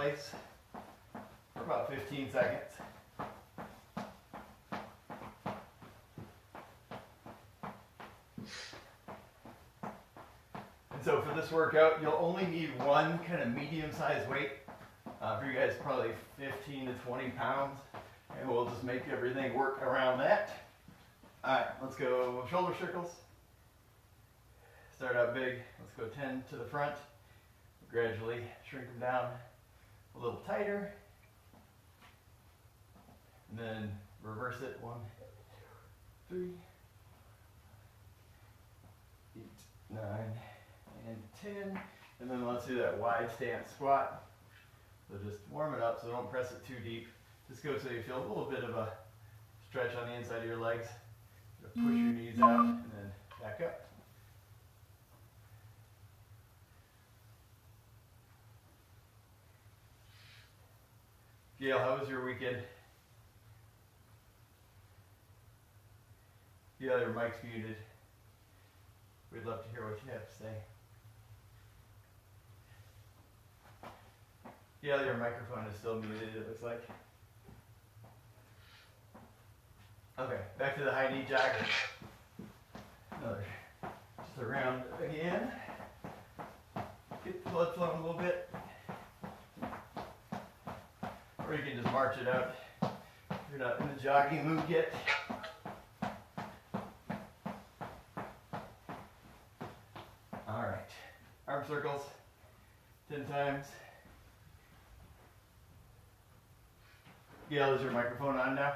place for about 15 seconds. And so for this workout, you'll only need one kind of medium-sized weight. For you guys, probably 15 to 20 pounds. And we'll just make everything work around that. All right, let's go shoulder circles. Start out big. Let's go 10 to the front. Gradually shrink them down a little tighter. And then reverse it. 1, 2, 3, 8, 9, and 10. And then let's do that wide stance squat. So just warm it up, so don't press it too deep. Just go so you feel a little bit of a stretch on the inside of your legs. Push your knees out and then back up. Gail, how was your weekend? Gail, your mic's muted. We'd love to hear what you have to say. Yeah, your microphone is still muted, it looks like. Okay, back to the high knee jogger. Another, just around again. Get the blood flowing a little bit. Or you can just march it out if you're not in the jogging mood yet. All right, arm circles, 10 times. Gail, is your microphone on now?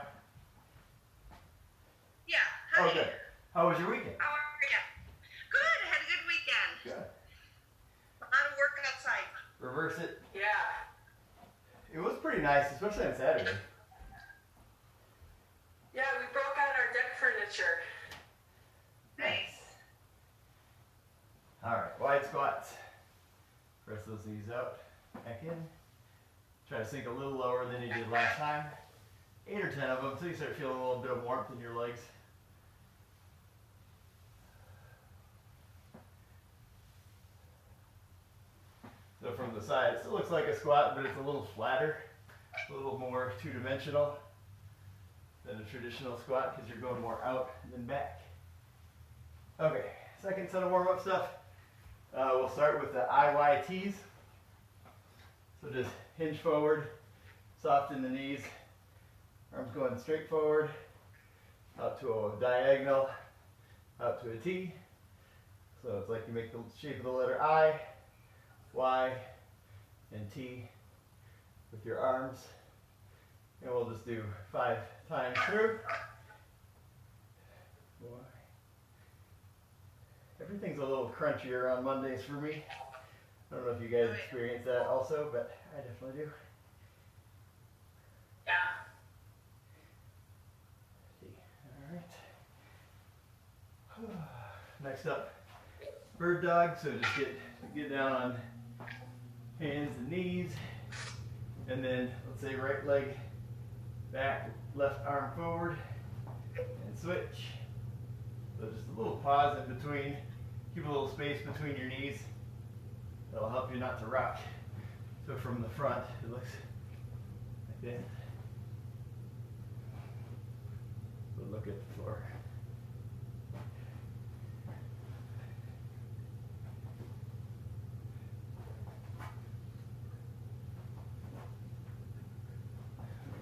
Yeah. Hi. Oh, good. How was your weekend? How are you? Good. I had a good weekend. Good. A lot of work outside. Reverse it. Yeah. It was pretty nice, especially on Saturday. Yeah, we broke out our deck furniture. Nice. All right, wide squats. Press those knees out, back in. Try to sink a little lower than you did last time. 8 or 10 of them until you start feeling a little bit of warmth in your legs. So from the side, it still looks like a squat, but it's a little flatter, a little more two-dimensional than a traditional squat because you're going more out than back. Okay, second set of warm-up stuff. We'll start with the IYTs. So just hinge forward, soften the knees, arms going straight forward, out to a diagonal, out to a T. So it's like you make the shape of the letter I, Y, and T with your arms. And we'll just do 5 times through. Everything's a little crunchier on Mondays for me. I don't know if you guys experience that also, but I definitely do. Yeah. All right. Next up, bird dog. So just get down on hands and knees, and then let's say right leg back, left arm forward, and switch. So just a little pause in between. Keep a little space between your knees. That'll help you not to rock. So from the front, it looks like that. But look at the floor.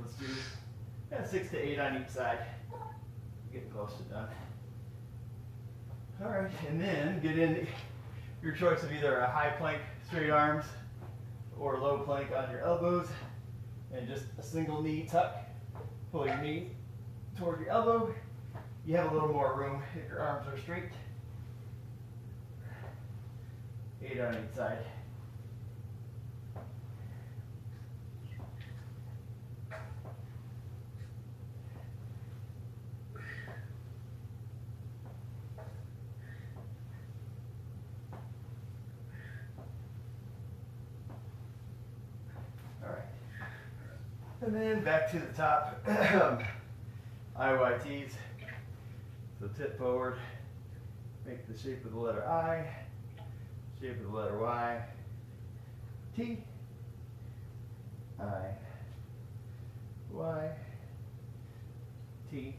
Let's do 6 to 8 on each side. Getting close to done. All right, and then get in your choice of either a high plank, straight arms, or low plank on your elbows, and just a single knee tuck. Pull your knee toward your elbow. You have a little more room if your arms are straight. 8 on each side. And then back to the top, IYTs. So tip forward, make the shape of the letter I, shape of the letter Y, T, I, Y, T,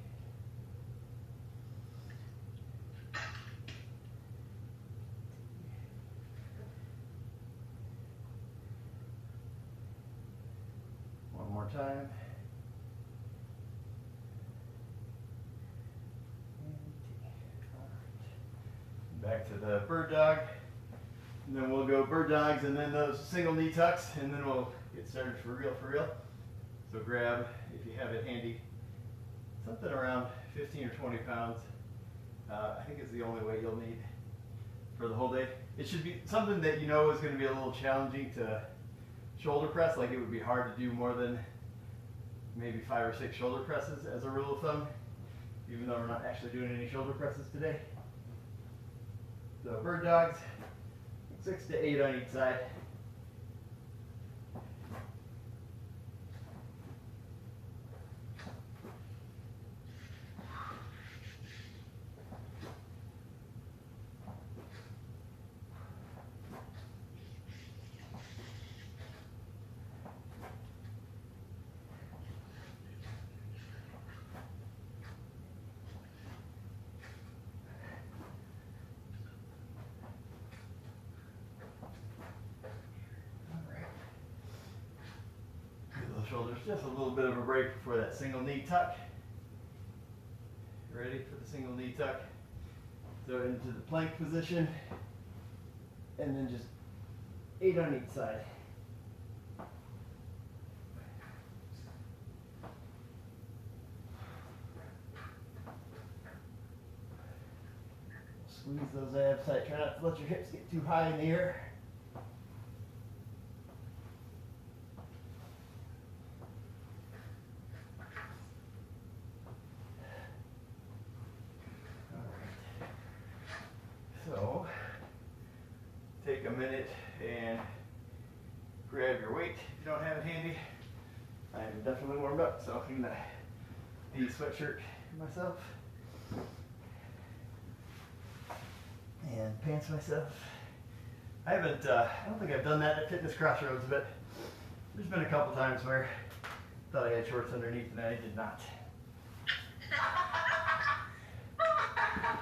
one more time. Back to the bird dog. And then we'll go bird dogs and then those single knee tucks, and then we'll get started for real, for real. So grab, if you have it handy, something around 15 or 20 pounds. I think is the only weight you'll need for the whole day. It should be something that you know is going to be a little challenging to shoulder press. Like it would be hard to do more than maybe 5 or 6 shoulder presses as a rule of thumb, even though we're not actually doing any shoulder presses today. So bird dogs, 6 to 8 on each side. Shoulders, just a little bit of a break before that single knee tuck. Ready for the single knee tuck? So into the plank position, and then just 8 on each side. Squeeze those abs tight. Try not to let your hips get too high in the air. So, take a minute and grab your weight if you don't have it handy. I'm definitely warmed up, so I'm gonna be sweatshirt myself and pants myself. I don't think I've done that at Fitness Crossroads, but there's been a couple times where I thought I had shorts underneath and I did not.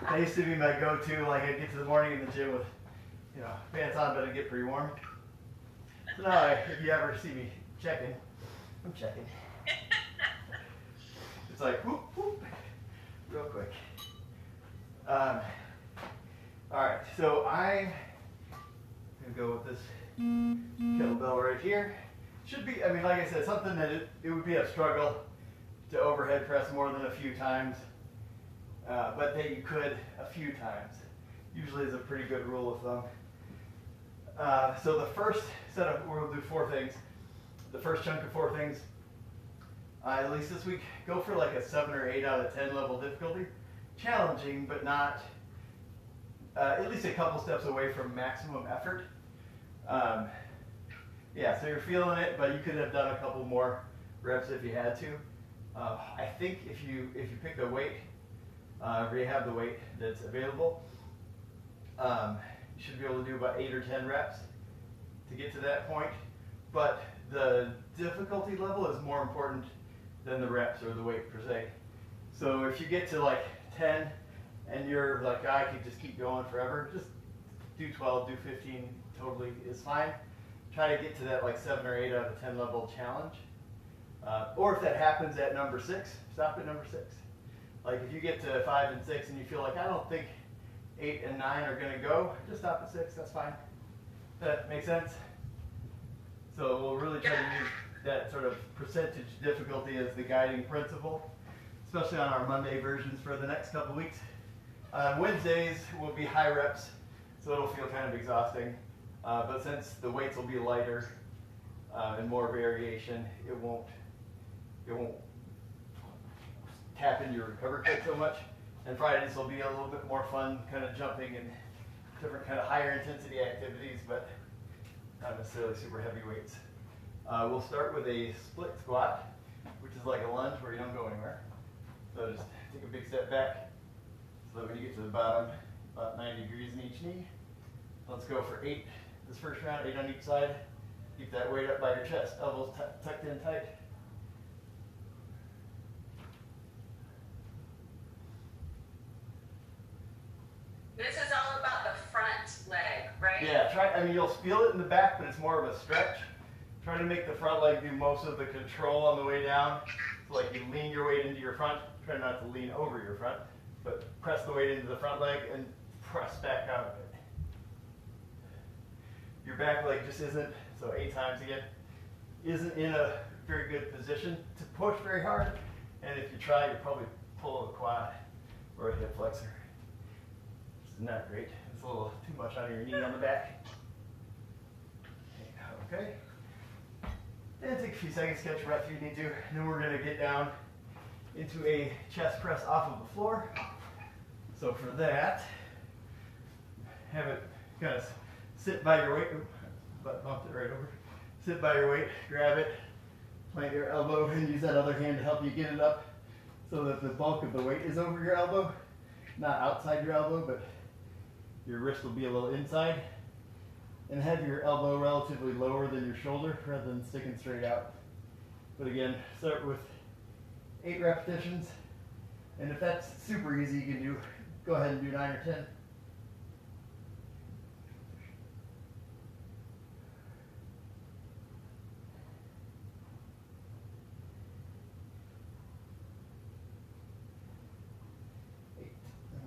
That used to be my go-to, like I'd get to the morning in the gym with, you know, pants on, but I'd get pretty warm. So now, if you ever see me checking, I'm checking. It's like, whoop, whoop, real quick. All right, so I'm gonna go with this kettlebell right here. Should be, I mean, like I said, something that it would be a struggle to overhead press more than a few times. But that you could a few times. Usually is a pretty good rule of thumb. So the first set of, we'll do 4 things. The first chunk of 4 things, at least this week, go for like a 7 or 8 out of 10 level difficulty. Challenging, but not, at least a couple steps away from maximum effort. Yeah, so you're feeling it, but you could have done a couple more reps if you had to. I think if you pick a weight, rehab the weight that's available, you should be able to do about 8 or 10 reps to get to that point. But the difficulty level is more important than the reps or the weight per se. So if you get to like 10 and you're like, I could just keep going forever, just do 12, do 15, totally is fine. Try to get to that like 7 or 8 out of 10 level challenge. Or if that happens at number 6, stop at number 6. Like if you get to 5 and 6 and you feel like, I don't think 8 and 9 are going to go, just stop at 6, that's fine. That makes sense? So we'll really try to use that sort of percentage difficulty as the guiding principle, especially on our Monday versions for the next couple weeks. Wednesdays will be high reps, so it'll feel kind of exhausting. But since the weights will be lighter and more variation, it won't tap into your recovery quite so much. And Fridays will be a little bit more fun, kind of jumping and different kind of higher intensity activities, but not necessarily super heavy weights. We'll start with a split squat, which is like a lunge where you don't go anywhere. So just take a big step back so that when you get to the bottom, about 90 degrees in each knee. Let's go for 8 this first round, 8 on each side. Keep that weight up by your chest, elbows tucked in tight. This is all about the front leg, right? Yeah, I mean, you'll feel it in the back, but it's more of a stretch. Try to make the front leg do most of the control on the way down. So like you lean your weight into your front, try not to lean over your front, but press the weight into the front leg and press back out of it. Your back leg just isn't, so 8 times again, isn't in a very good position to push very hard. And if you try, you'll probably pull a quad or a hip flexor. It's not great. It's a little too much on your knee on the back. Okay. And take a few seconds, catch your breath if you need to. And then we're going to get down into a chest press off of the floor. So for that, have it kind of sit by your weight. Oops, bumped it right over. Sit by your weight, grab it, plant your elbow, and use that other hand to help you get it up so that the bulk of the weight is over your elbow. Not outside your elbow, but your wrist will be a little inside. And have your elbow relatively lower than your shoulder rather than sticking straight out. But again, start with 8 repetitions. And if that's super easy, you can go ahead and do 9 or 10.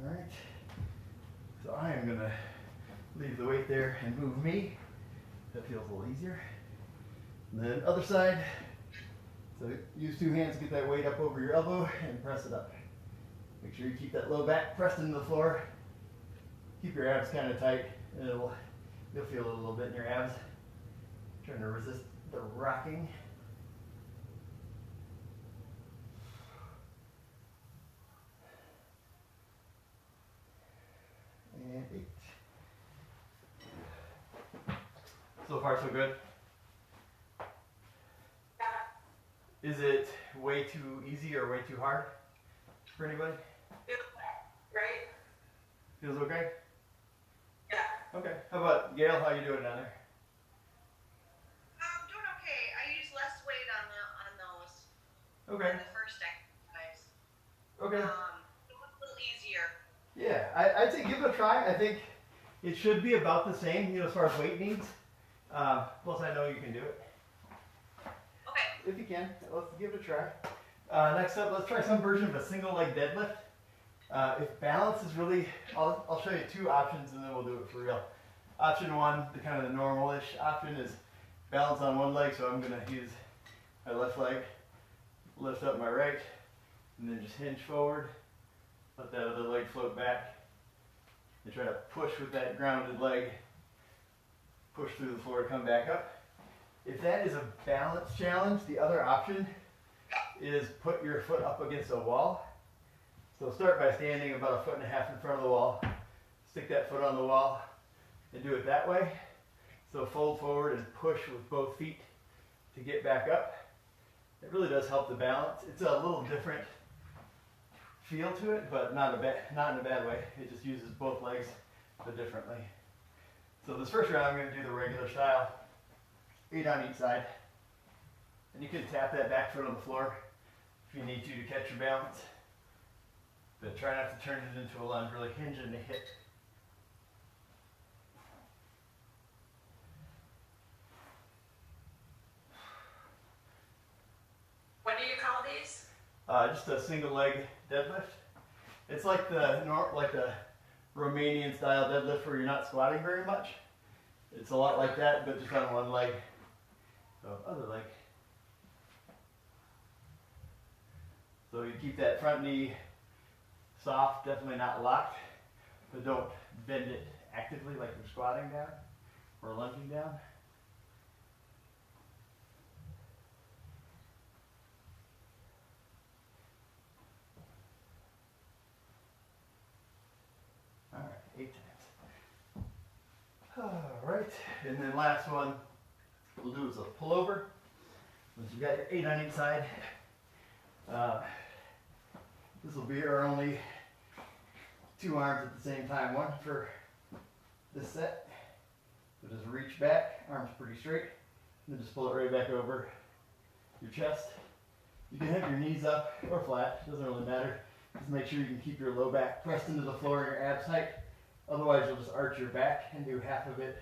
All right. So I am gonna leave the weight there and move me. That feels a little easier. And then other side. So use 2 hands to get that weight up over your elbow and press it up. Make sure you keep that low back pressed into the floor. Keep your abs kind of tight, and you'll feel it a little bit in your abs. Trying to resist the rocking. And 8. So far, so good. Yeah. Is it way too easy or way too hard for anybody? Right? Feels okay? Yeah. Okay. How about Gail? How you doing down there? I'm doing okay. I use less weight on those. Okay. On the first exercise. Okay. It was a little easier. Yeah, I'd say give it a try. I think it should be about the same, as far as weight needs. Plus, I know you can do it. Okay. If you can, let's give it a try. Next up, let's try some version of a single leg deadlift. If balance is really, I'll show you 2 options and then we'll do it for real. Option 1, the kind of the normal-ish option, is balance on one leg. So I'm going to use my left leg, lift up my right, and then just hinge forward. Let that other leg float back. And try to push with that grounded leg. Push through the floor to come back up. If that is a balance challenge, the other option is put your foot up against a wall. So start by standing about 1.5 feet in front of the wall. Stick that foot on the wall and do it that way. So fold forward and push with both feet to get back up. It really does help the balance. It's a little different feel to it, but not in a bad way. It just uses both legs, but differently. So this first round, I'm going to do the regular style, 8 on each side. And you can tap that back foot on the floor if you need to catch your balance. But try not to turn it into a lunge, really hinge in the hip. What do you call these? Just a single leg deadlift. It's like the Romanian style deadlift where you're not squatting very much. It's a lot like that, but just on one leg. So other leg. So you keep that front knee soft, definitely not locked, but don't bend it actively like you're squatting down or lunging down. All right, 8 times. All right, and then last one we'll do is a pullover. Once you got your 8 on each side, this will be our only 2 arms at the same time. One for this set. So just reach back, arms pretty straight, And then just pull it right back over your chest. You can have your knees up or flat, doesn't really matter. Just make sure you can keep your low back pressed into the floor and your abs tight. Otherwise you'll just arch your back and do half of it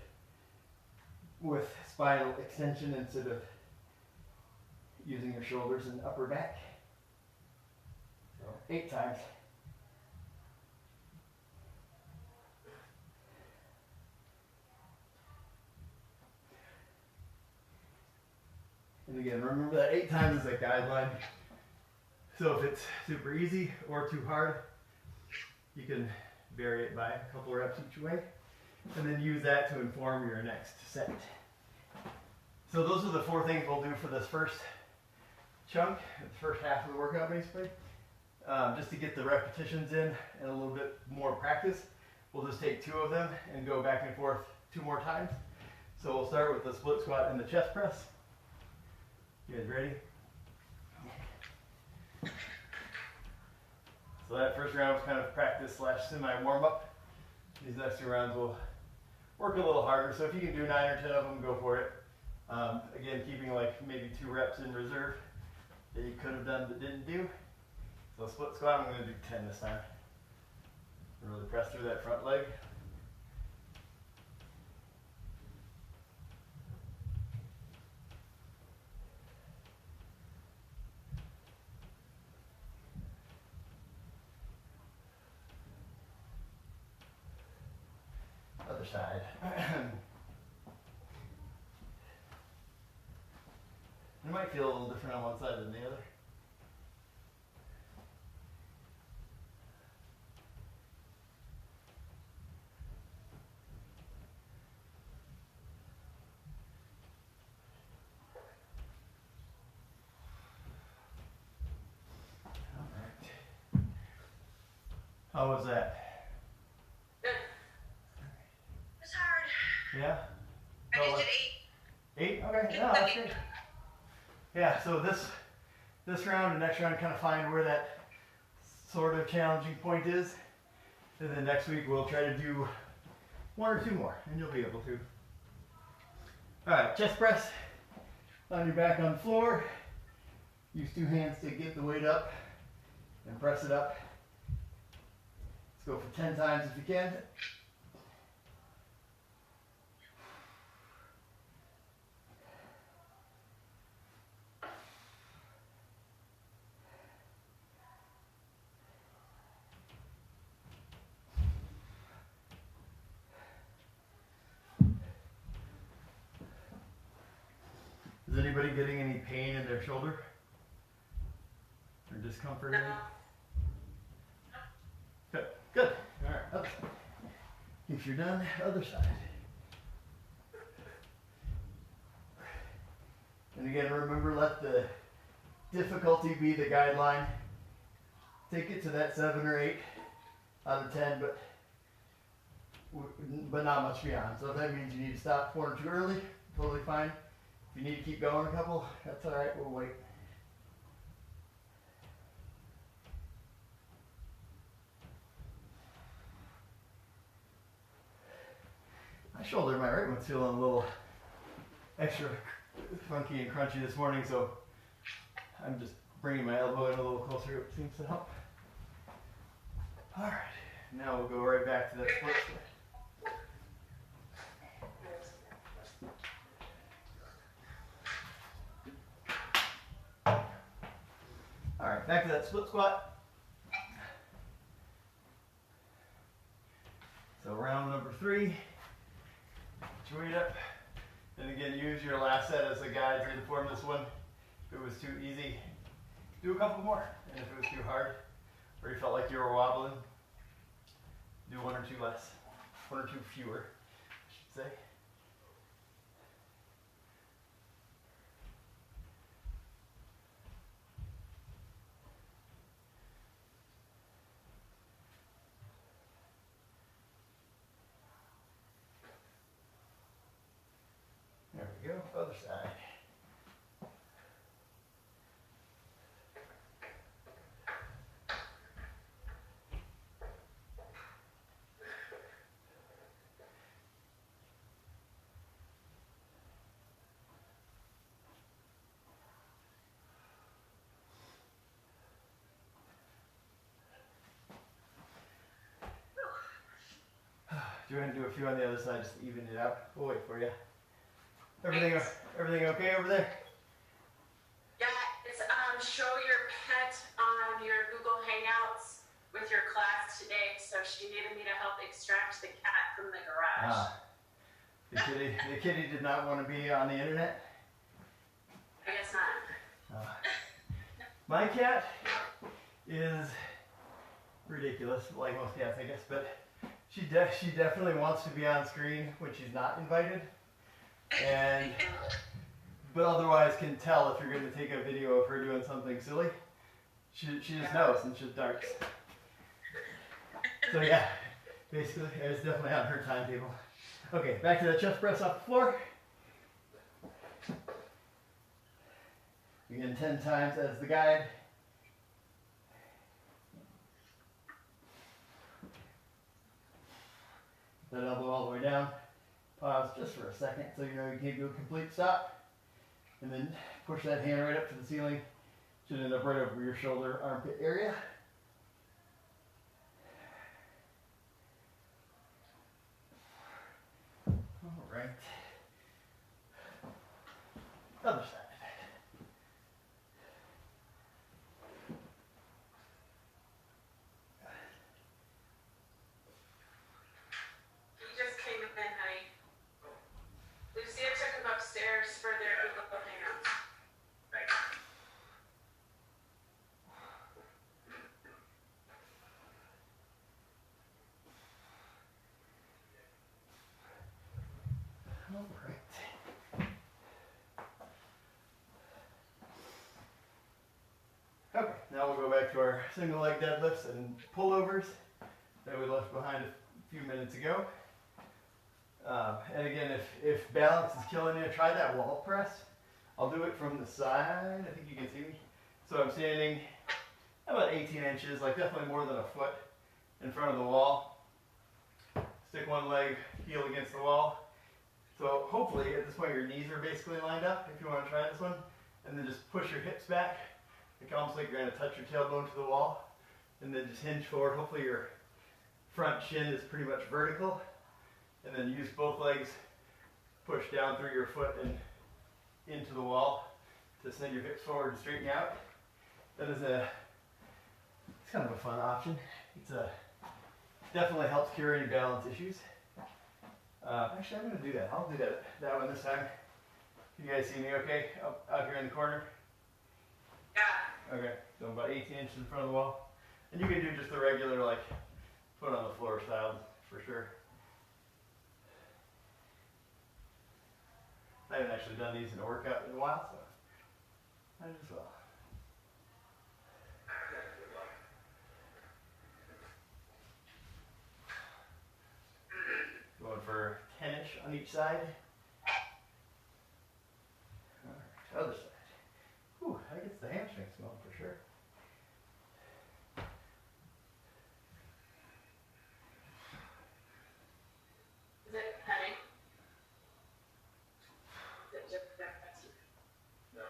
with spinal extension instead of using your shoulders and upper back. So 8 times. And again, remember that 8 times is a guideline. So if it's super easy or too hard, you can vary it by a couple reps each way, and then use that to inform your next set. So those are the 4 things we'll do for this first chunk, the first half of the workout basically. Just to get the repetitions in and a little bit more practice, we'll just take 2 of them and go back and forth 2 more times. So we'll start with the split squat and the chest press. You guys ready? So that first round was kind of practice / semi warm up. These next 2 rounds will work a little harder. So if you can do 9 or 10 of them, go for it. Again, keeping like maybe 2 reps in reserve that you could have done but didn't do. So split squat, I'm going to do 10 this time. Really press through that front leg. Other side. It might feel a little different on one side than the other. All right. How was that? Good. It's hard. Yeah? I Felt just like- did 8. 8? Okay, no, that's great. Yeah, so this round and next round kind of find where that sort of challenging point is. And then next week we'll try to do 1 or 2 more, and you'll be able to. Alright, chest press. On your back on the floor. Use 2 hands to get the weight up and press it up. Let's go for 10 times if you can. Is anybody getting any pain in their shoulder? Or discomfort? No. Good, good. All right, other side. If you're done, other side. And again, remember, let the difficulty be the guideline. Take it to that 7 or 8 out of 10, but not much beyond. So if that means you need to stop 1 or 2 early, totally fine. If you need to keep going a couple, that's all right, we'll wait. My shoulder, my right one's feeling a little extra funky and crunchy this morning, so I'm just bringing my elbow in a little closer. It seems to help. All right, now we'll go right back to that split squat. All right, back to that split squat. So round number 3, get your weight up. And again, use your last set as a guide to inform this one. If it was too easy, do a couple more. And if it was too hard, or you felt like you were wobbling, do 1 or 2 less. 1 or 2 fewer, I should say. There we go, other side. Do you want to do a few on the other side just to even it out? We'll wait for you. Everything okay over there? Yeah, it's show your pet on your Google Hangouts with your class today. So she needed me to help extract the cat from the garage. Ah. The kitty did not want to be on the internet? I guess not. My cat is ridiculous, like most cats, I guess, but she definitely wants to be on screen when she's not invited, but otherwise can tell if you're going to take a video of her doing something silly. She just knows and she darts. So yeah, basically, it's definitely on her timetable. Okay, back to the chest press off the floor. Again, 10 times as the guide. That elbow all the way down. Pause just for a second so you know you can't do a complete stop. And then push that hand right up to the ceiling. Should end up right over your shoulder, armpit area. All right. Other side. You just came in, honey. Lucia took him upstairs for their Google Hangouts. Right. All right. Okay, now we'll go back to our single leg deadlifts and pullovers that we left behind a few minutes ago. And again, if balance is killing you, try that wall press. I'll do it from the side. I think you can see me. So I'm standing about 18 inches, like definitely more than a foot in front of the wall. Stick one leg, heel against the wall. So hopefully at this point your knees are basically lined up if you want to try this one. And then just push your hips back. It's almost like you're going to touch your tailbone to the wall. And then just hinge forward. Hopefully your front shin is pretty much vertical. And then use both legs, push down through your foot and into the wall to send your hips forward and straighten you out. That is it's kind of a fun option. Definitely helps cure any balance issues. Actually, I'm going to do that. I'll do that one this time. Can you guys see me okay out here in the corner? Yeah. Okay, so about 18 inches in front of the wall. And you can do just the regular, like, foot on the floor style for sure. I haven't actually done these in a workout in a while, so might as well. Going for 10-ish on each side. All right, other side. Whew, that gets the hamstrings going for sure. Is it, honey? Is it just that fast? No.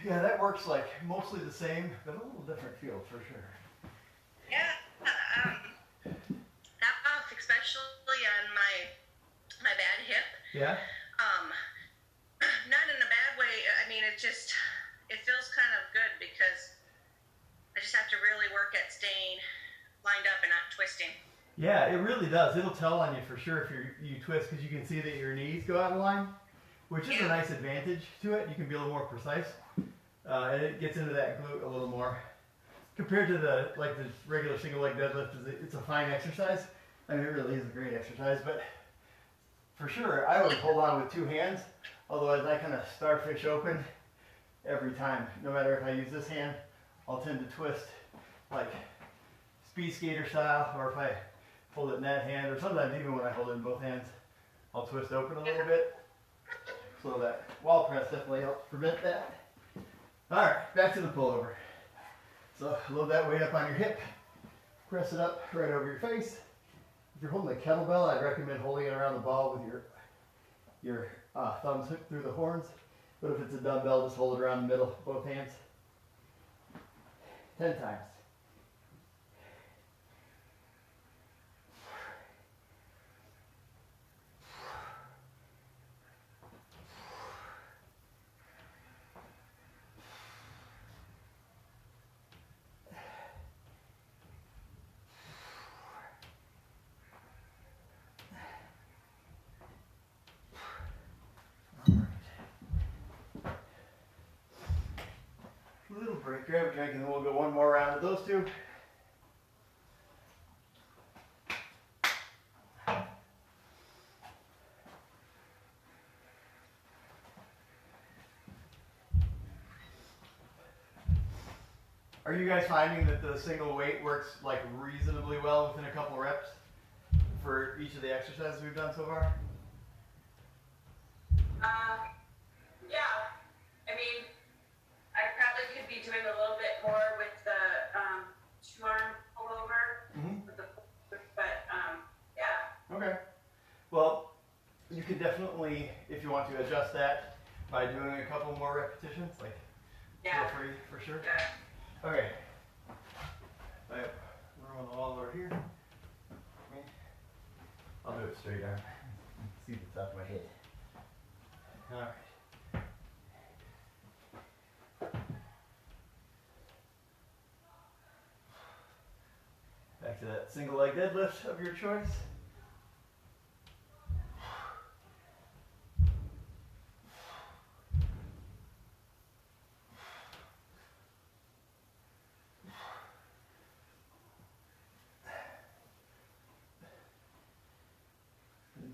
Yeah, that works like mostly the same, but a little different feel for sure. Yeah, that off, especially on my bad hip. Yeah? Not in a bad way. I mean, it feels kind of good because I just have to really work at staying lined up and not twisting. Yeah, it really does. It'll tell on you for sure if you twist because you can see that your knees go out of line, which is a nice advantage to it. You can be a little more precise. And it gets into that glute a little more. Compared to the regular single leg deadlift, it's a fine exercise. I mean, it really is a great exercise, but for sure, I would hold on with two hands. Otherwise, I kind of starfish open every time. No matter if I use this hand, I'll tend to twist like speed skater style, or if I hold it in that hand, or sometimes even when I hold it in both hands, I'll twist open a little bit. So that wall press definitely helps prevent that. All right, back to the pullover. So load that weight up on your hip, press it up right over your face. If you're holding a kettlebell, I'd recommend holding it around the ball with your thumbs hooked through the horns. But if it's a dumbbell, just hold it around the middle, both hands. 10 times. Little break, grab a drink, and then we'll go one more round of those two. Are you guys finding that the single weight works like reasonably well within a couple reps for each of the exercises we've done so far? Yeah. I mean, I probably could be doing a little bit more with the two-arm pullover, but yeah. Okay. Well, you can definitely, if you want to, adjust that by doing a couple more repetitions. Like, Yeah. feel free for sure. Yeah. Okay. I have room on the wall over here. I'll do it straight arm. See if it's off my head. All right. Back to that single leg deadlift of your choice.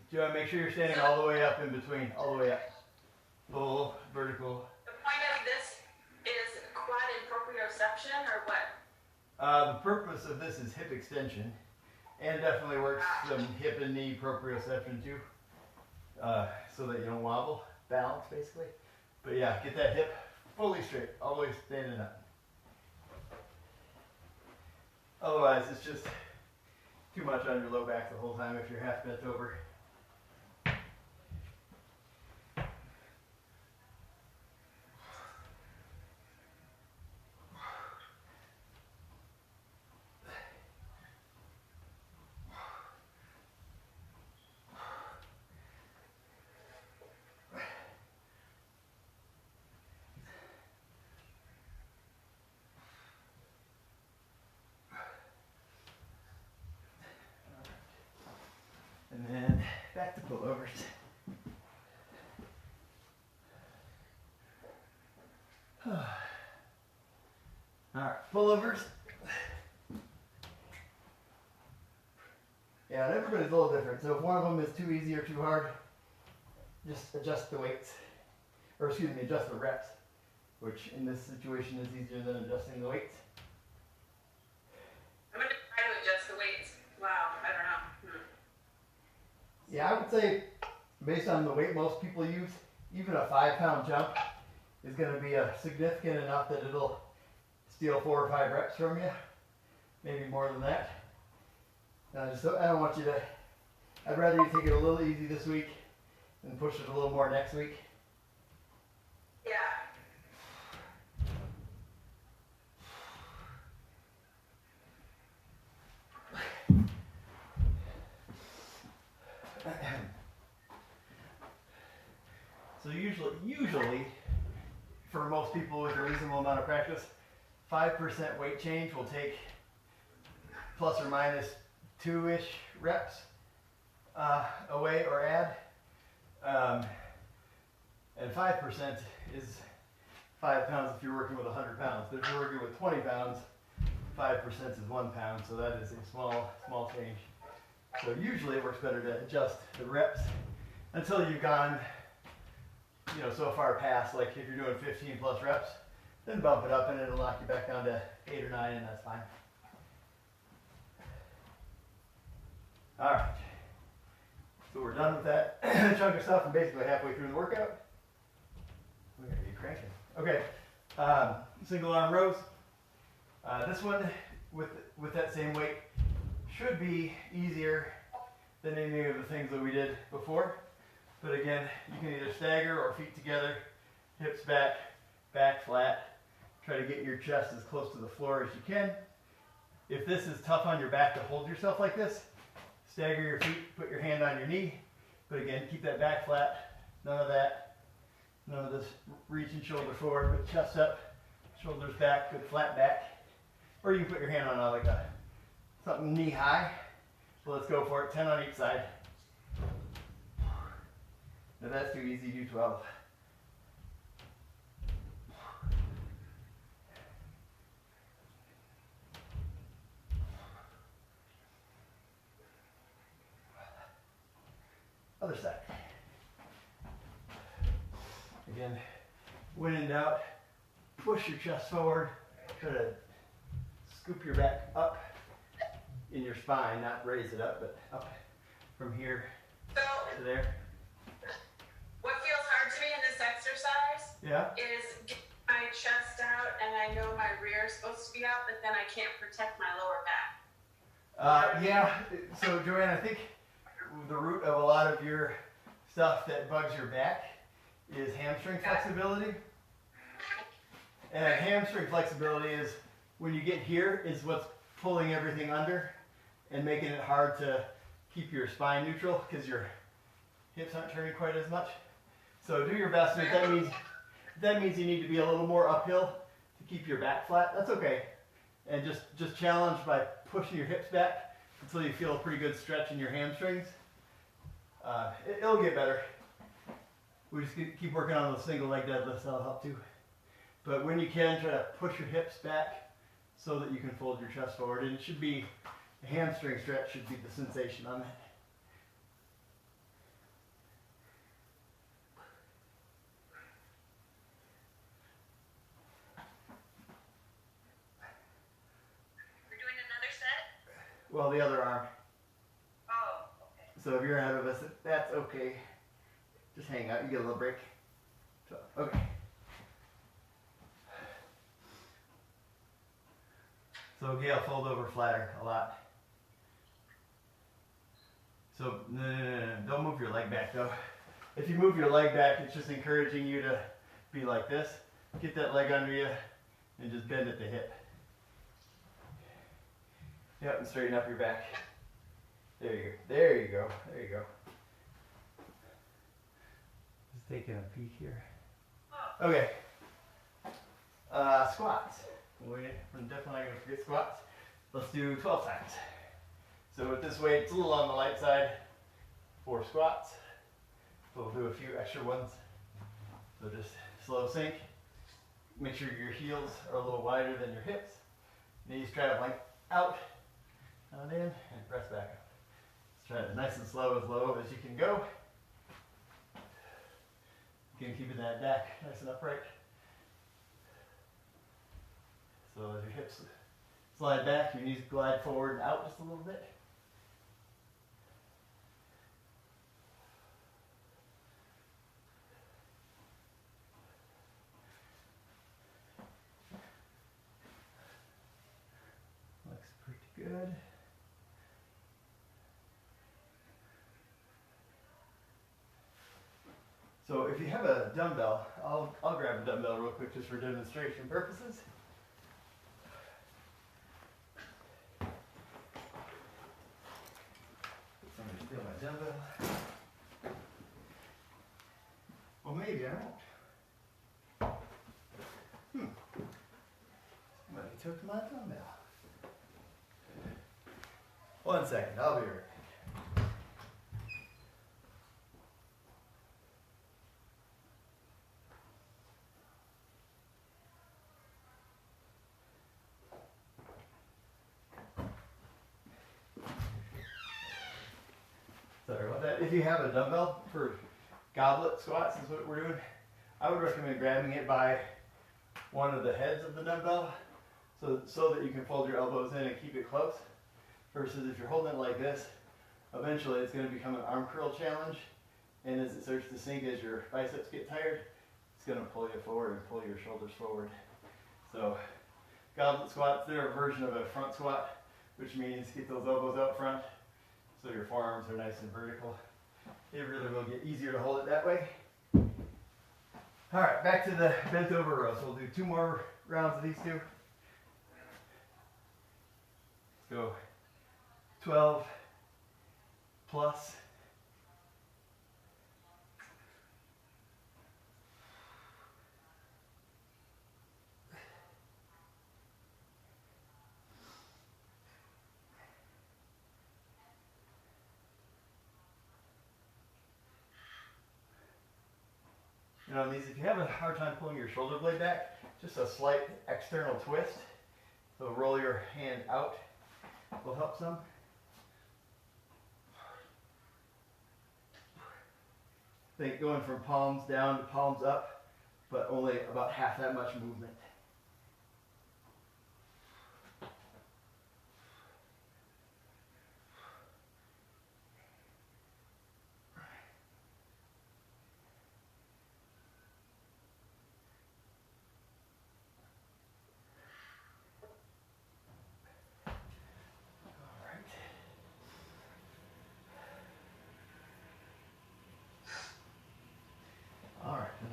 Do you want to make sure you're standing all the way up in between, all the way up. Full vertical. The point of this is quad and proprioception, or what? The purpose of this is hip extension, and definitely works some hip and knee proprioception too, so that you don't wobble, balance basically. But yeah, get that hip fully straight, all the way standing up. Otherwise, it's just too much on your low back the whole time if you're half bent over. And then back to pullovers. Alright, pullovers. Yeah, and everybody's a little different. So if one of them is too easy or too hard, just adjust the weights. Or excuse me, adjust the reps. Which in this situation is easier than adjusting the weights. I'm going to try to adjust the weights. Wow, I don't know. Yeah, I would say, based on the weight most people use, even a 5-pound jump is going to be significant enough that it'll steal 4 or 5 reps from you. Maybe more than that. I don't want you to, I'd rather you take it a little easy this week and push it a little more next week. Yeah. So usually, for most people with a reasonable amount of practice, 5% weight change will take plus or minus 2-ish reps away or add. And 5% is 5 pounds if you're working with 100 pounds. But if you're working with 20 pounds, 5% is 1 pound, so that is a small change. So usually it works better to adjust the reps until you've gone, so far past, like if you're doing 15 plus reps, then bump it up and it'll knock you back down to 8 or 9, and that's fine. All right. So we're done with that chunk of stuff and basically halfway through the workout. We're gonna be cranking. Okay. Single arm rows. This one with that same weight should be easier than any of the things that we did before. But again, you can either stagger or feet together, hips back, back flat. Try to get your chest as close to the floor as you can. If this is tough on your back to hold yourself like this, stagger your feet, put your hand on your knee. But again, keep that back flat, none of that. None of this reaching shoulder forward, but chest up, shoulders back, good flat back. Or you can put your hand on like something knee high. So let's go for it, 10 on each side. Now that's too easy, do 12. Other side. Again, when in doubt, push your chest forward. Try to scoop your back up in your spine, not raise it up, but up from here to there. What feels hard to me in this exercise is getting my chest out, and I know my rear is supposed to be out, but then I can't protect my lower back. Yeah, so Joanne, I think the root of a lot of your stuff that bugs your back is hamstring flexibility. And hamstring flexibility is when you get here is what's pulling everything under and making it hard to keep your spine neutral because your hips aren't turning quite as much. So do your best. If that means you need to be a little more uphill to keep your back flat. That's okay. And just challenge by pushing your hips back until you feel a pretty good stretch in your hamstrings. It'll get better. We just keep working on those single leg deadlifts. That'll help too. But when you can, try to push your hips back so that you can fold your chest forward. And it should be, the hamstring stretch should be the sensation on that. We're doing another set? Well, the other arm. Oh, okay. So if you're ahead of us, that's okay. Just hang out, you get a little break. So, okay. So Gail, fold over flatter a lot. So no, don't move your leg back though. If you move your leg back, it's just encouraging you to be like this. Get that leg under you and just bend at the hip. Yep, and straighten up your back. There you go. There you go. There you go. Just taking a peek here. Okay. Squats. We're definitely not going to forget squats. Let's do 12 times. So with this weight, it's a little on the light side for squats. We'll do a few extra ones. So just slow sink. Make sure your heels are a little wider than your hips. Knees traveling out, down in, and press back up. Try it nice and slow, as low as you can go. Again, keeping that back nice and upright. So as your hips slide back, your knees glide forward and out just a little bit. Looks pretty good. So if you have a dumbbell, I'll grab a dumbbell real quick just for demonstration purposes. Somebody steal my dumbbell. Well, maybe I won't. Somebody took my dumbbell. 1 second, I'll be right back. Sorry about that. If you have a dumbbell for goblet squats, is what we're doing, I would recommend grabbing it by one of the heads of the dumbbell so that you can fold your elbows in and keep it close. Versus if you're holding it like this, eventually it's going to become an arm curl challenge. And as it starts to sink, as your biceps get tired, it's going to pull you forward and pull your shoulders forward. So Goblet squats, they're a version of a front squat, which means get those elbows out front so your forearms are nice and vertical. It really will get easier to hold it that way. All right, back to the bent over rows. We'll do 2 more rounds of these 2. Let's go 12 plus. You know, these, if you have a hard time pulling your shoulder blade back, just a slight external twist. So roll your hand out will help some. Think going from palms down to palms up, but only about half that much movement.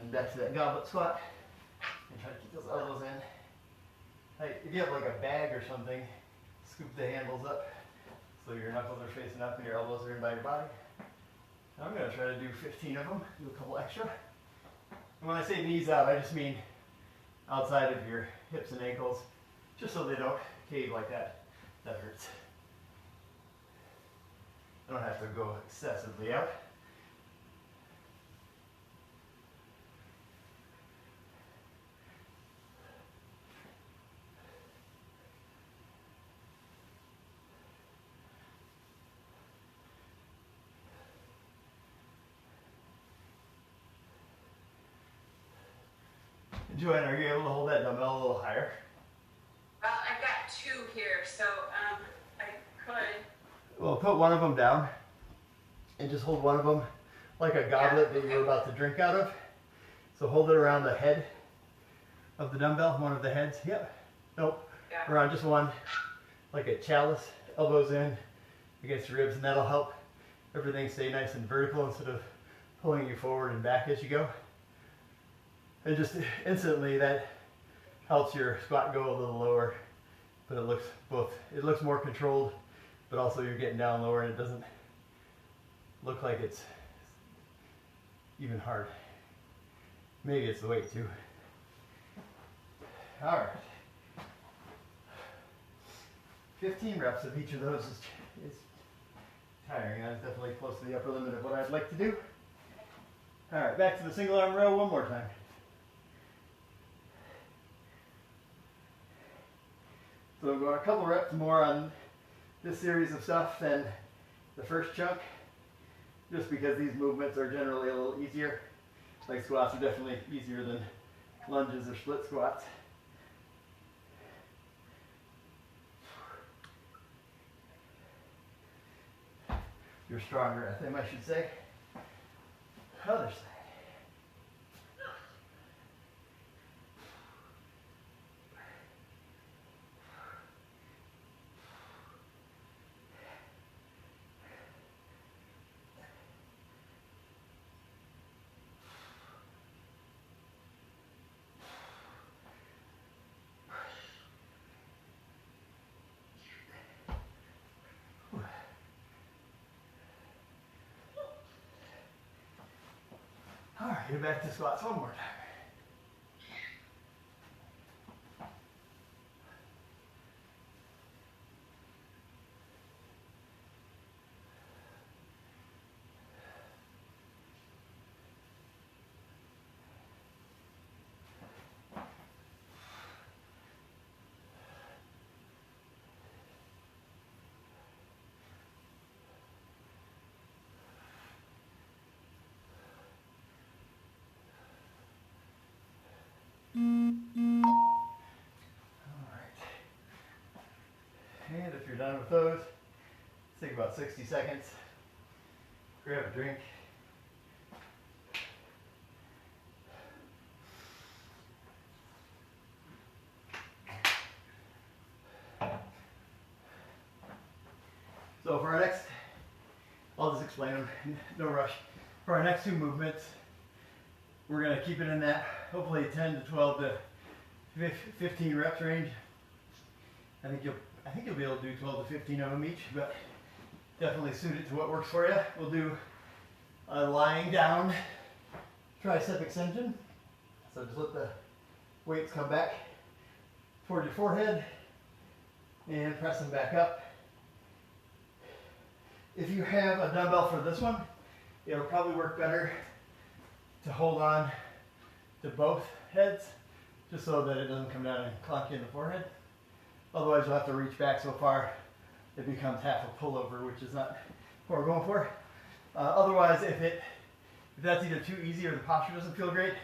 Back to that goblet squat and try to keep those elbows in. Like if you have like a bag or something, scoop the handles up so your knuckles are facing up and your elbows are in by your body. I'm going to try to do 15 of them, do a couple extra. And when I say knees out, I just mean outside of your hips and ankles, just so they don't cave like that. That hurts. I don't have to go excessively out. Joanne, are you able to hold that dumbbell a little higher? Well, I've got 2 here, so I could. Well, put one of them down and just hold one of them like a goblet that you're about to drink out of. So hold it around the head of the dumbbell, one of the heads. Yep. Nope. Yeah. Around just one, like a chalice, elbows in against your ribs, and that'll help everything stay nice and vertical instead of pulling you forward and back as you go. And just instantly that helps your squat go a little lower, but it looks more controlled, but also you're getting down lower and it doesn't look like it's even hard. Maybe it's the weight too. All right. 15 reps of each of those is tiring. That's definitely close to the upper limit of what I'd like to do. All right, back to the single arm row one more time. So we're going a couple reps more on this series of stuff than the first chunk, just because these movements are generally a little easier. Leg squats are definitely easier than lunges or split squats. You're stronger at them, I should say. Other side. All right, get back to squats one more time. And if you're done with those, take about 60 seconds, grab a drink. So for our next, I'll just explain them, no rush. For our next two movements, we're gonna keep it in that hopefully 10 to 12 to 15 reps range. I think you'll be able to do 12 to 15 of them each, but definitely suit it to what works for you. We'll do a lying down tricep extension. So just let the weights come back toward your forehead and press them back up. If you have a dumbbell for this one, it'll probably work better to hold on to both heads just so that it doesn't come down and clunk you in the forehead. Otherwise you'll have to reach back so far it becomes half a pullover, which is not what we're going for. Otherwise, if that's either too easy or the posture doesn't feel great,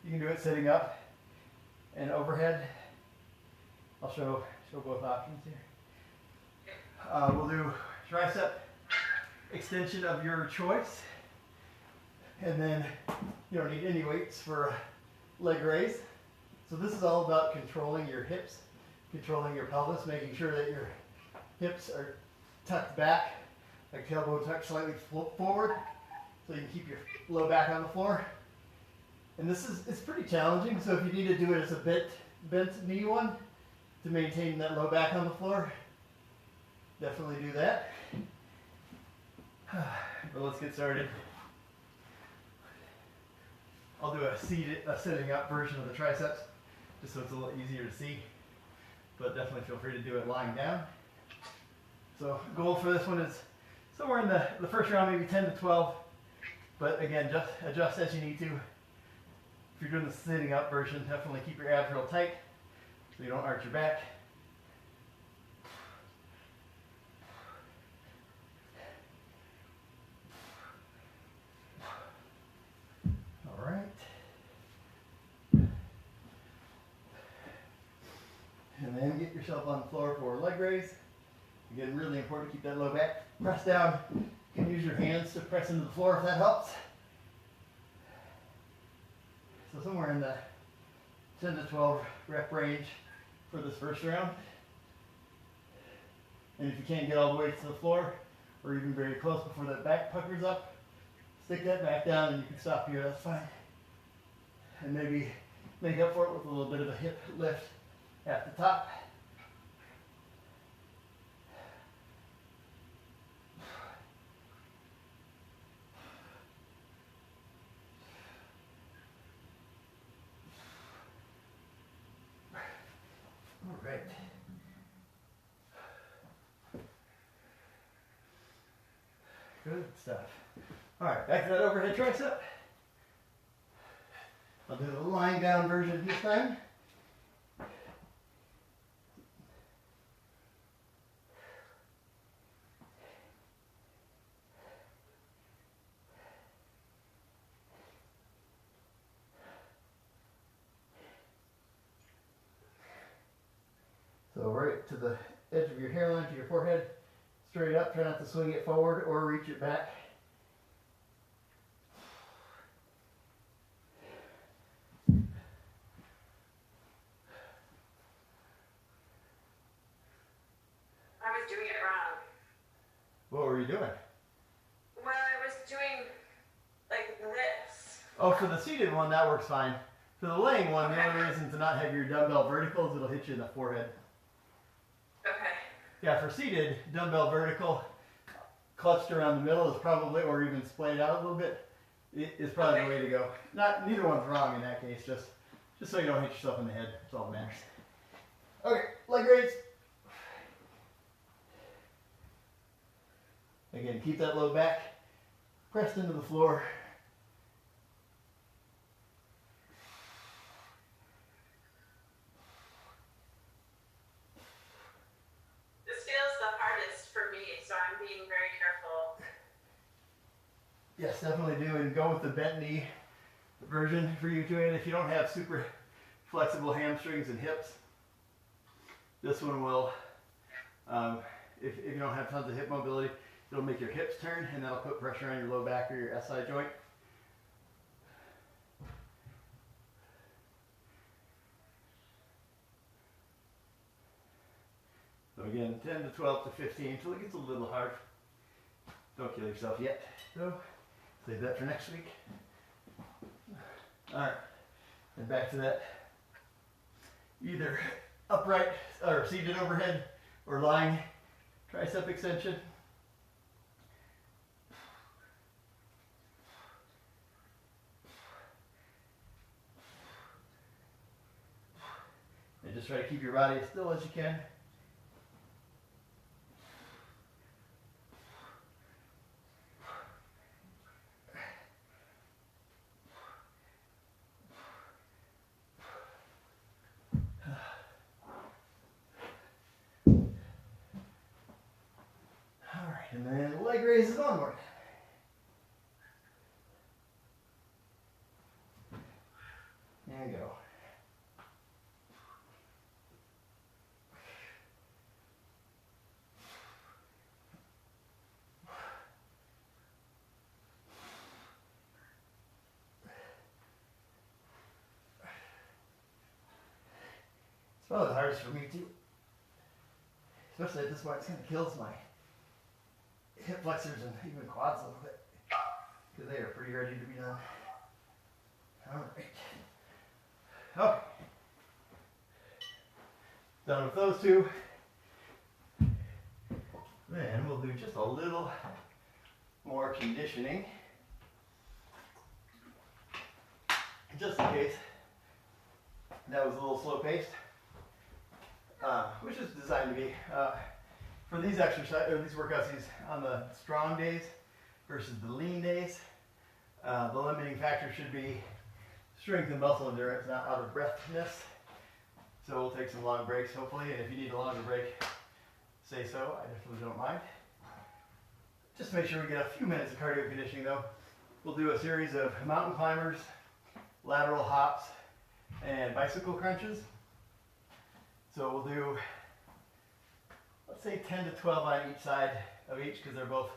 you can do it sitting up and overhead. I'll show both options here. We'll do tricep extension of your choice, and then you don't need any weights for a leg raise. So this is all about controlling your hips, controlling your pelvis, making sure that your hips are tucked back, like tailbone tucked slightly forward, so you can keep your low back on the floor. And it's pretty challenging, so if you need to do it as a bent knee one to maintain that low back on the floor, definitely do that. But let's get started. I'll do a sitting up version of the triceps, just so it's a little easier to see. But definitely feel free to do it lying down. So goal for this one is somewhere in the first round, maybe 10 to 12. But again, just adjust as you need to. If you're doing the sitting up version, definitely keep your abs real tight so you don't arch your back. All right. And then get yourself on the floor for a leg raise. Again, really important to keep that low back. Press down. You can use your hands to press into the floor if that helps. So somewhere in the 10 to 12 rep range for this first round. And if you can't get all the way to the floor, or even very close before that back puckers up, stick that back down and you can stop here, that's fine. And maybe make up for it with a little bit of a hip lift at the top. All right. Good stuff. All right, back to that overhead tricep. I'll do the lying down version this time. So right to the edge of your hairline, to your forehead, straight up. Try not to swing it forward or reach it back. I was doing it wrong. What were you doing? Well, I was doing like this. Oh, for the seated one, that works fine. For the laying one, the only reason to not have your dumbbell vertical is it'll hit you in the forehead. Okay. Yeah, for seated, dumbbell vertical, clutched around the middle is probably, or even splayed out a little bit, is probably the way to go. Neither one's wrong in that case, just so you don't hit yourself in the head. That's all that matters. Okay, leg raise. Again, keep that low back pressed into the floor. This feels the hardest for me, so I'm being very careful. Yes, definitely do, and go with the bent knee version for you too. And if you don't have super flexible hamstrings and hips, this one will, if you don't have tons of hip mobility, it'll make your hips turn, and that'll put pressure on your low back or your SI joint. So again, 10 to 12 to 15 until it gets a little hard. Don't kill yourself yet, though. Save that for next week. All right, and back to that either upright or seated overhead or lying tricep extension. And just try to keep your body as still as you can. And then leg raises onward. And go. It's probably the hardest for me too. Especially at this point, it kind of kills my hip flexors and even quads a little bit, because they are pretty ready to be done. All right. Okay. Done with those two. Then we'll do just a little more conditioning, just in case that was a little slow paced, which is designed to be. For these exercises, or these workouts, on the strong days versus the lean days, the limiting factor should be strength and muscle endurance, not out of breathness. So we'll take some long breaks, hopefully, and if you need a longer break, say so. I definitely don't mind. Just make sure we get a few minutes of cardio conditioning, though. We'll do a series of mountain climbers, lateral hops, and bicycle crunches. So we'll do, let's say 10 to 12 on each side of each, because they're both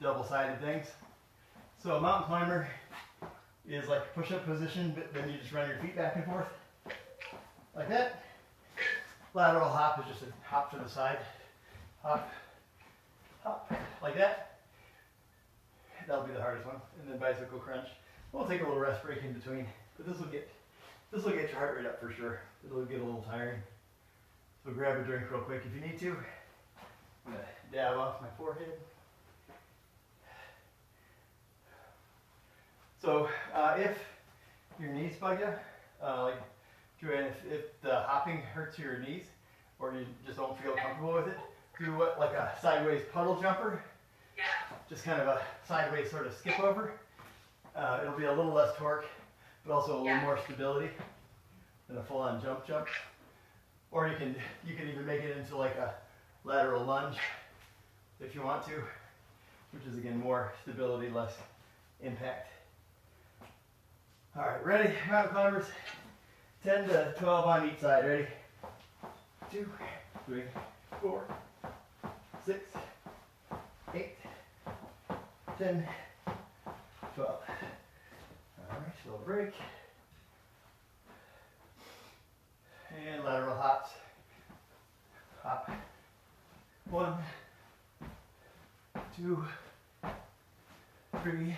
double-sided things. So a mountain climber is like a push-up position, but then you just run your feet back and forth like that. Lateral hop is just a hop to the side, hop, hop, like that. That'll be the hardest one. And then bicycle crunch. We'll take a little rest break in between, but this will get your heart rate up for sure. It'll get a little tiring. So grab a drink real quick if you need to. I'm gonna dab off my forehead. So if your knees bug you, like Joanne, if the hopping hurts your knees, or you just don't feel comfortable with it, do what, like a sideways puddle jumper. Yeah. Just kind of a sideways sort of skip over. It'll be a little less torque, but also a little more stability than a full-on jump. Or you can even make it into like a lateral lunge if you want to, which is again more stability, less impact. All right, ready, mountain climbers? 10 to 12 on each side. Ready? 2, 3, 4, 6, 8, 10, 12. All right, little break. And lateral hops. Hop. 1, 2, 3,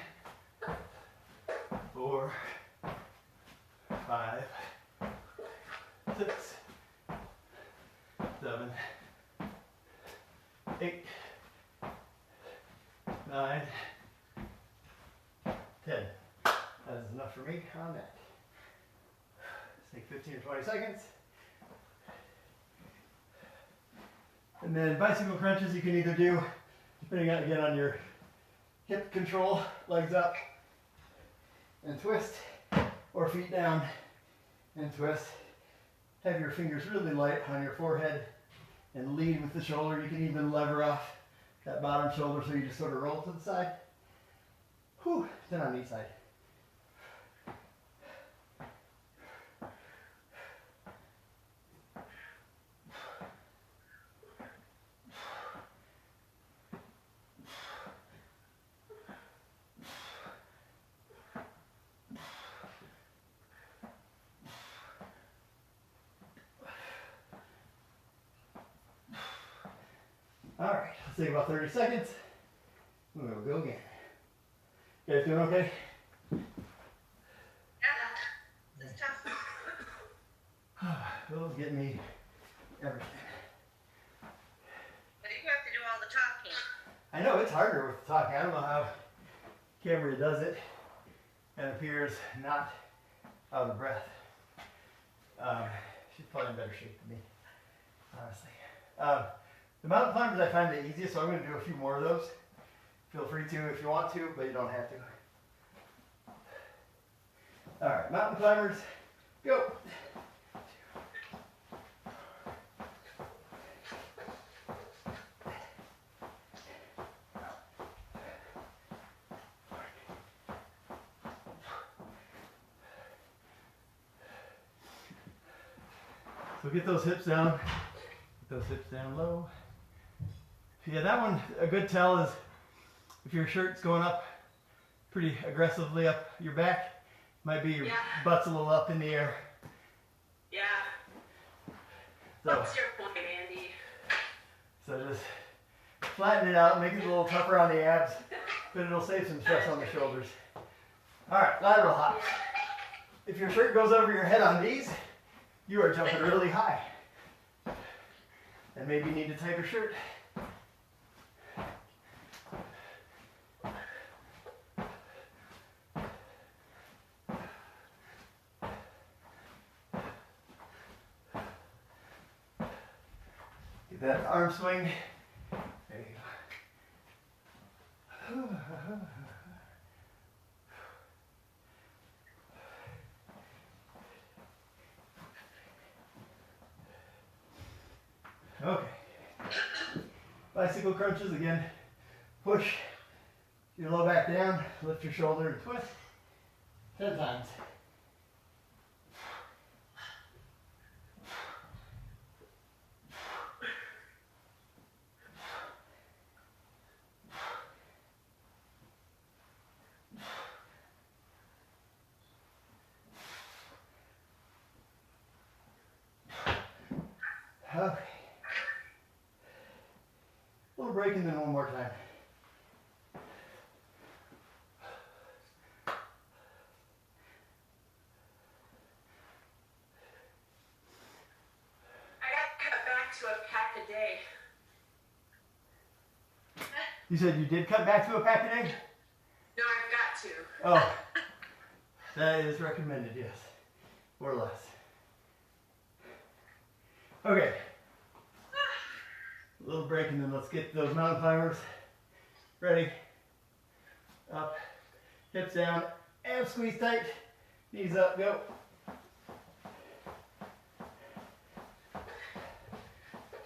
4, 5, 6, 7, 8, 9, 10. That is enough for me on that. Let's take 15 or 20 seconds. And then bicycle crunches you can either do, depending on, again, on your hip control, legs up and twist, or feet down and twist. Have your fingers really light on your forehead and lead with the shoulder. You can even lever off that bottom shoulder so you just sort of roll to the side. Whew, 10 on each side. All right, let's take about 30 seconds. And we'll go again. You guys doing okay? Yeah, it's tough. Those get me everything. But you have to do all the talking. I know it's harder with talking. I don't know how Camry does it and appears not out of breath. She's probably in better shape than me, honestly. The mountain climbers I find the easiest, so I'm going to do a few more of those. Feel free to if you want to, but you don't have to. All right, mountain climbers, go. So get those hips down. Get those hips down low. Yeah, that one, a good tell is if your shirt's going up pretty aggressively up your back, might be your butt's a little up in the air. Yeah. So, What's your point, Andy? so just flatten it out, make it a little tougher on the abs, but it'll save some stress on the shoulders. All right, lateral hops. If your shirt goes over your head on these, you are jumping really high. And maybe you need a tighter shirt. Get that arm swing. There you go. Okay. Bicycle crunches again. Push your low back down, lift your shoulder and twist 10 times. Okay. A little break and then one more time. I got cut back to a pack a day. You said you did cut back to a pack a day? No, I've got to. Oh, that is recommended, yes. Or less. Okay. A little break and then let's get those mountain climbers ready. Up, hips down, and squeeze tight. Knees up, go.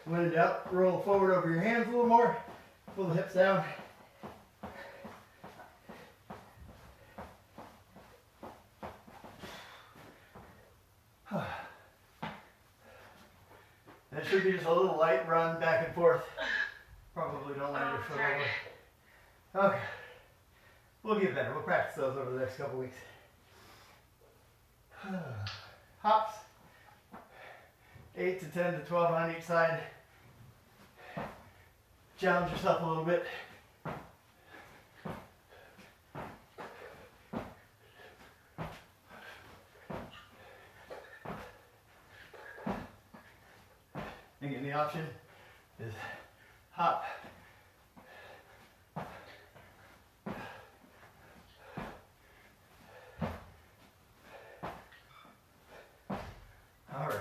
When in doubt, roll forward over your hands a little more. Pull the hips down. And it should be just a little light run back and forth. Probably don't land your foot over. Okay. We'll get better. We'll practice those over the next couple weeks. Hops. 8 to 10 to 12 on each side. Challenge yourself a little bit. Again, the option is hop. All right.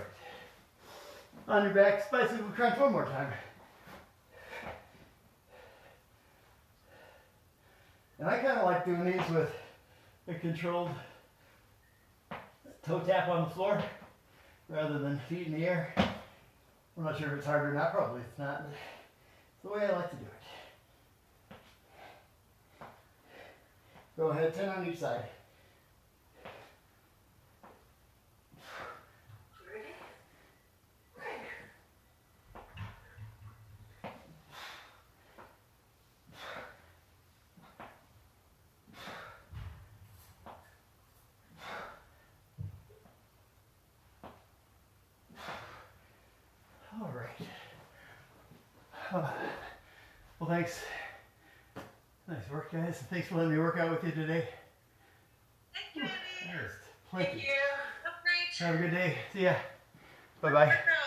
On your back, bicycle crunch one more time. And I kind of like doing these with a controlled toe tap on the floor rather than feet in the air. I'm not sure if it's hard or not, probably it's not, but it's the way I like to do it. Go ahead, 10 on each side. Ready? All right. Well, thanks. Nice work, guys. Thanks for letting me work out with you today. Thank you, Andy. That was Thank plenty. you. Have a great Have a good day. See ya. Bye-bye. workout.